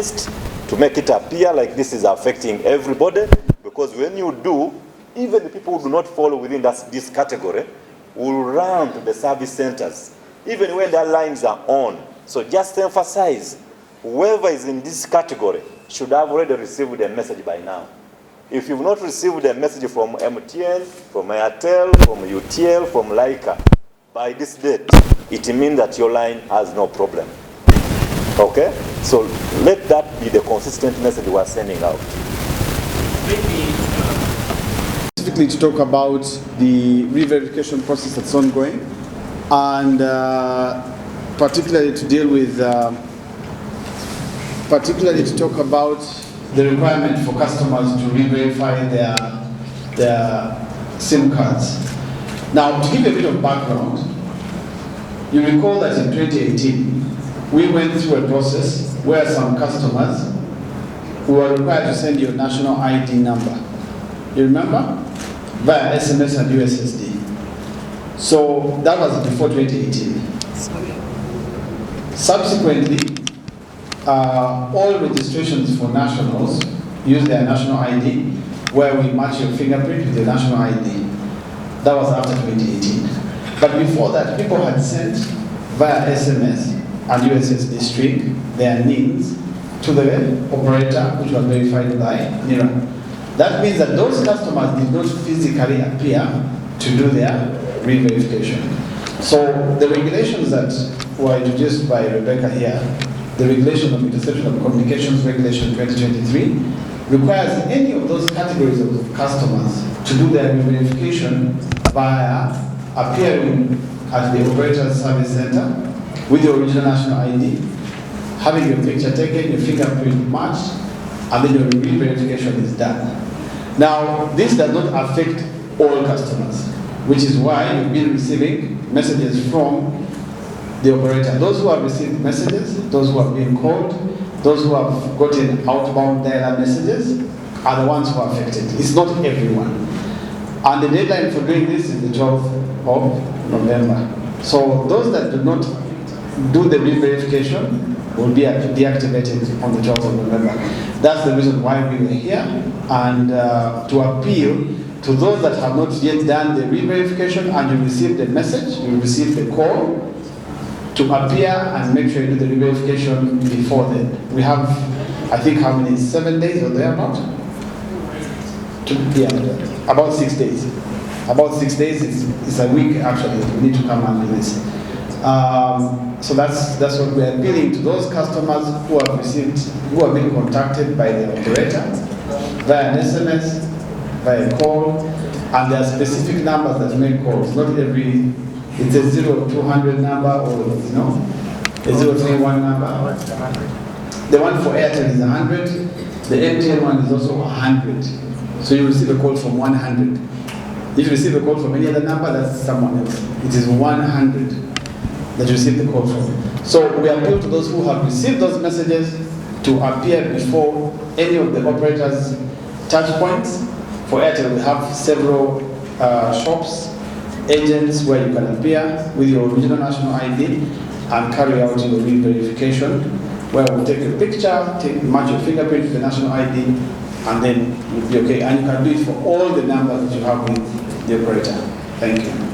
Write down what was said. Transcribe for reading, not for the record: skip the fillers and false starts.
twist to make it appear like this is affecting everybody, because when you do, even the people who do not fall within this category will run to the service centers, even when their lines are on. So just to emphasize, whoever is in this category should have already received a message by now. If you've not received a message from MTN, from Airtel, from UTL, from Laika, by this date, it means that your line has no problem. Okay? So let that be the consistent message we are sending out. Specifically to talk about the re-verification process that's ongoing, and particularly to deal with, particularly to talk about the requirement for customers to re-verify their SIM cards. Now, to give you a bit of background, you recall that in 2018, we went through a process where some customers who were required to send you a national ID number. You remember? Via SMS and USSD. So that was before 2018. Subsequently, all registrations for nationals use their national ID, where we match your fingerprint with the national ID. That was after 2018. But before that, people had sent via SMS and USSD string their names to the operator, which was verified by NIRA. That means that those customers did not physically appear to do their re-verification. So the regulations that were introduced by Rebecca here, the Regulation of Interception of Communications Regulation 2023, requires any of those categories of customers to do their re-verification via appearing at the operator's service center with your original national ID, having your picture taken, your fingerprint matched, and then your re-verification is done. Now, this does not affect all customers, which is why you've been receiving messages from the operator. Those who have received messages, those who have been called, those who have gotten outbound dialer messages are the ones who are affected. It's not everyone. And the deadline for doing this is the 12th of November. So those that do not do the re-verification will be deactivated on the 12th of November. That's the reason why we were here, and to appeal to those that have not yet done the re-verification and you received the message, you received the call, to appear and make sure you do the re-verification before then. We have, I think, how many? 7 days or thereabout? Yeah, about 6 days. About 6 days, it's a week actually. We need to come and do this. So that's what we're appealing to those customers who have received, who have been contacted by the operator via an SMS, via a call, and there are specific numbers that make calls. Not every, it's a 0200 number or a 031 number. The one for Airtel is 100. The MTN one is also 100. So you receive a call from 100. If you receive a call from any other number, that's someone else. It is 100 that you receive the call from. So we appeal to those who have received those messages to appear before any of the operators' touch points. For Airtel, we have several shops, agents where you can appear with your original national ID and carry out your re-verification, where we'll take a picture, match your fingerprint with the national ID, and then you'll be okay. And you can do it for all the numbers that you have with the operator. Thank you.